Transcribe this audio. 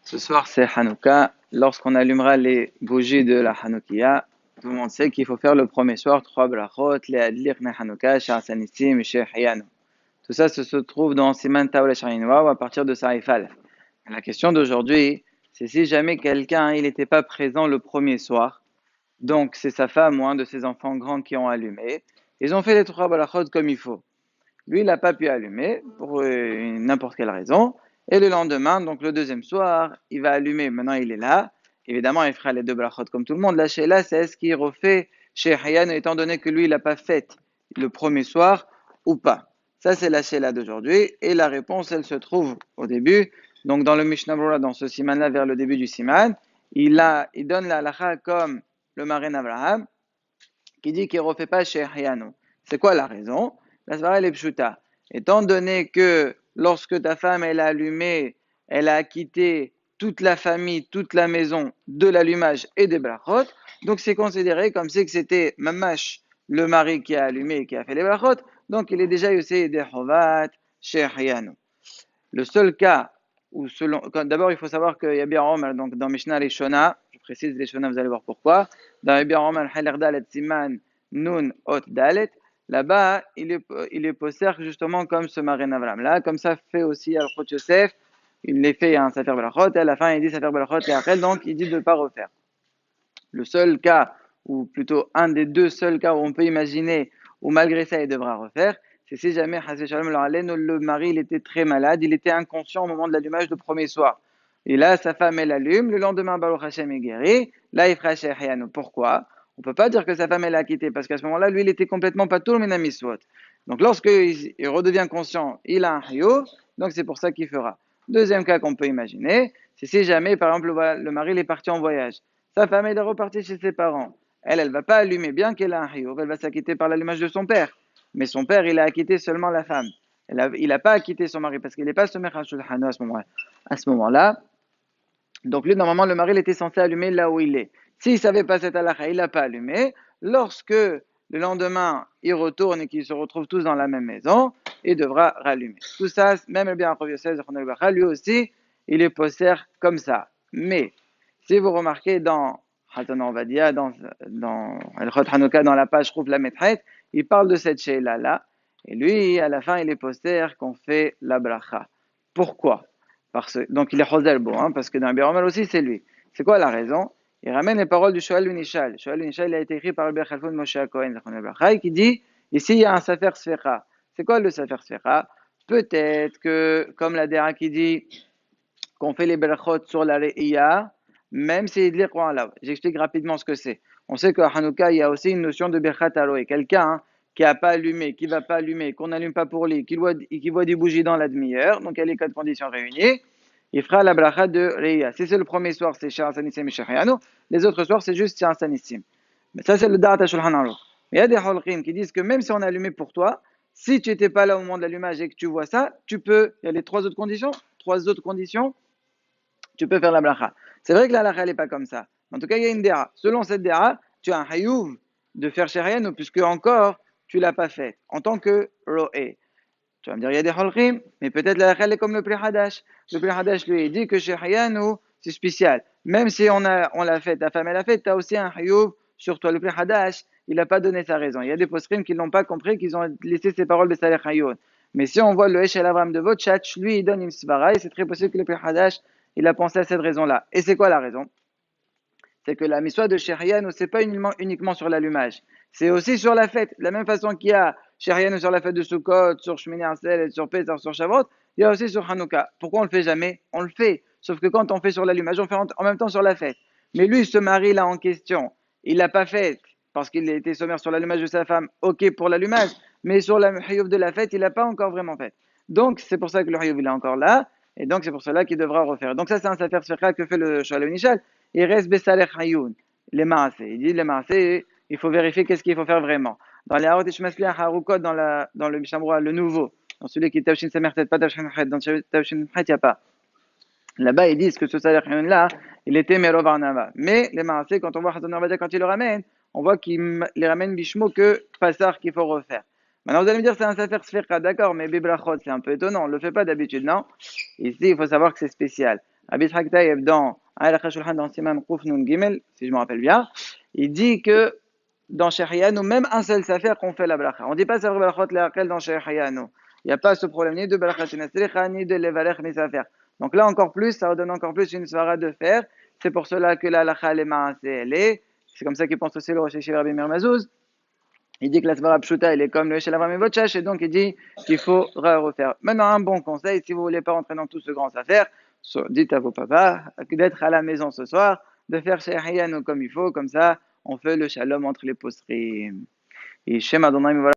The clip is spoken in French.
Ce soir, c'est Hanouka. Lorsqu'on allumera les bougies de la Hanoukia, tout le monde sait qu'il faut faire le premier soir 3 brachot, les adlir ne Hanouka, Sha'asanissim, She'hiyanu. Tout ça se trouve dans Siman Taoula Sharinwa ou à partir de Saïf Aleph. La question d'aujourd'hui, c'est si jamais quelqu'un il n'était pas présent le premier soir, donc c'est sa femme ou un de ses enfants grands qui ont allumé, ils ont fait les 3 brachot comme il faut. Lui, il n'a pas pu allumer pour n'importe quelle raison. Et le lendemain, donc le deuxième soir, il va allumer. Maintenant, il est là. Évidemment, il fera les 2 brachot comme tout le monde. La sheila, c'est est-ce qu'il refait chez Hayan, étant donné que lui, il n'a pas fait le premier soir ou pas. Ça, c'est la sheila d'aujourd'hui. Et la réponse, elle se trouve au début. Donc, dans le Mishnah Berurah, dans ce siman-là, vers le début du siman, il donne la halacha comme le marin Abraham, qui dit qu'il ne refait pas chez Hayano. C'est quoi la raison? La svara, elle est pshuta. Étant donné que lorsque ta femme, elle a allumé, elle a acquitté toute la famille, toute la maison de l'allumage et des brachot, donc c'est considéré comme si c'était mamash, le mari qui a allumé et qui a fait les brachot, donc il est déjà usé des chovat chez Hayano. Le seul cas où, d'abord, il faut savoir qu'il y a bien Omer, donc dans Mishnah Rishona, je précise Rishona, vous allez voir pourquoi. Dans bien Omer, Haler Dalet Siman Nun Ot Dalet, là-bas, il est posé justement comme ce Marin Avram. Là, comme ça fait aussi Al-Khot Yosef, il les fait un Safer Belachot, et à la fin, il dit Safer Belachot et après, donc il dit de ne pas refaire. Le seul cas, ou plutôt un des deux seuls cas où on peut imaginer, où malgré ça il devra refaire, c'est si jamais le mari il était très malade, il était inconscient au moment de l'allumage du premier soir. Et là, sa femme elle allume, le lendemain Baruch Hashem est guéri, là il fera Shechianu. Pourquoi? On ne peut pas dire que sa femme elle a quitté, parce qu'à ce moment-là, lui il était complètement pas tout le Menamiswot. Donc lorsqu'il redevient conscient, il a un Hayo, donc c'est pour ça qu'il fera. Deuxième cas qu'on peut imaginer, c'est si jamais par exemple le mari il est parti en voyage. Sa femme est repartie chez ses parents. Elle va pas allumer, bien qu'elle a un chiyuv, elle va s'acquitter par l'allumage de son père. Mais son père, il a acquitté seulement la femme. Il n'a pas acquitté son mari parce qu'il n'est pas sommé à ce moment-là. À ce moment-là, donc lui, normalement, le mari, il était censé allumer là où il est. S'il ne savait pas cette halakha, il n'a pas allumé. Lorsque le lendemain, il retourne et qu'ils se retrouvent tous dans la même maison, il devra rallumer. Tout ça, même le bien lui aussi, il est posé comme ça. Mais, si vous remarquez dans Hatan Ovadia, dans Al-Khot Hanouka, dans la page Chouf la Metret, il parle de cette sheila-là. Et lui, à la fin, il est posé qu'on fait la bracha. Pourquoi? Donc il est Choser Bo, parce que dans le Biromel aussi c'est lui. C'est quoi la raison? Il ramène les paroles du Shoel Unishal. Shoel Unishal a été écrit par le Berchalfoun Moshe Cohen, qui dit ici il y a un Safer Sfera. C'est quoi le Safer Sfera? Peut-être que, comme la Dera qui dit qu'on fait les Berachot sur la Re'iyah, même si il dit Qur'an là. J'explique rapidement ce que c'est. On sait qu'à Hanouka, il y a aussi une notion de Berchat Aroé. Quelqu'un qui n'a pas allumé, qui ne va pas allumer, qu'on n'allume pas pour lui, qui voit des bougies dans la demi-heure, donc il y a les 4 conditions réunies, il fera la bracha de Reya. Si c'est le premier soir, c'est Shah Sanissim et Shahayano. Les autres soirs, c'est juste Shah Sanissim. Mais ça, c'est le Da'at Shulchan Aruch. Mais il y a des Holkim qui disent que même si on a allumé pour toi, si tu n'étais pas là au moment de l'allumage et que tu vois ça, tu peux, il y a les 3 autres conditions, tu peux faire la bracha. C'est vrai que la bracha, elle n'est pas comme ça. En tout cas, il y a une déra. Selon cette déra, tu as un hayouv de faire Shahayano, puisque encore, tu ne l'as pas fait, en tant que ro'é. Tu vas me dire, il y a des holrim, mais peut-être la règle est comme le Pri Hadash. Le Pri Hadash, lui, il dit que chez Hayanu, c'est spécial. Même si on l'a fait, ta femme, elle l'a fait, tu as aussi un Hayoub sur toi. Le Pri Hadash, il n'a pas donné sa raison. Il y a des posrim qui ne l'ont pas compris, qu'ils ont laissé ses paroles de Saleh Hayoun. Mais si on voit le Eshel Avram de Votchach, lui, il donne une svara, et c'est très possible que le Pri Hadash, il a pensé à cette raison-là. Et c'est quoi la raison? C'est que la miswa de Sherian, c'est pas uniquement sur l'allumage, c'est aussi sur la fête. De la même façon qu'il y a Sherian sur la fête de Sukkot, sur Shmini Atzeret, sur Pesach, sur Shavuot, il y a aussi sur Hanouka. Pourquoi on le fait jamais? On le fait, sauf que quand on fait sur l'allumage, on fait en même temps sur la fête. Mais lui, ce mari-là en question, il l'a pas fait parce qu'il était sommaire sur l'allumage de sa femme, ok pour l'allumage, mais sur la Hayouf de la fête, il l'a pas encore vraiment fait. Donc, c'est pour ça que le Hayouf, il est encore là, et donc c'est pour cela qu'il devra refaire. Donc ça, c'est un Safer Sfera que fait le Shalom Nishal. Il reste Bessalech Hayoun, les Maasé. Il dit les Maasé, il faut vérifier qu'est-ce qu'il faut faire vraiment. Dans les Harot Ishmasliach Harukot, dans le Mishamroa, le nouveau, dans celui qui est Tavshin Samertet, pas Tavshin Chet, dans Tavshin Chet, il n'y a pas. Là-bas, ils disent que ce Salech Hayoun-là, il était Merov Arnava. Mais les Maasé, quand on voit Hazan Arvadia, quand il le ramène, on voit qu'il les ramène Bishmo que Passar qu'il faut refaire. Maintenant, vous allez me dire, c'est un Safer Sfera, d'accord, mais Bibrachot, c'est un peu étonnant, on ne le fait pas d'habitude, non? Ici, il faut savoir que c'est spécial. Rabbi Yitzhak Taïeb dans Halakha Shulchan dans Siman Kuf Nun Gimel, si je me rappelle bien, il dit que dans Shehiyanu, même un seul safer qu'on fait la bracha. On ne dit pas safer brachot le'akel dans Shehiyanu. Il n'y a pas ce problème ni de brachat nesricha ni de levalech ni safer. Donc là encore plus, ça redonne encore plus une svara de faire. C'est pour cela que la halakha les maaseh elle est. C'est comme ça qu'il pense aussi le Rosh Yeshiva Rabbi Meir Mazouz. Il dit que la svara pshuta elle est comme le Shel Avram et Botchash et donc il dit qu'il faut refaire. Maintenant un bon conseil, si vous voulez pas rentrer dans tout ce grand safer, dites à vos papas d'être à la maison ce soir, de faire Shehiyanu comme il faut, comme ça on fait le shalom entre les posteries. Et Shem Adonai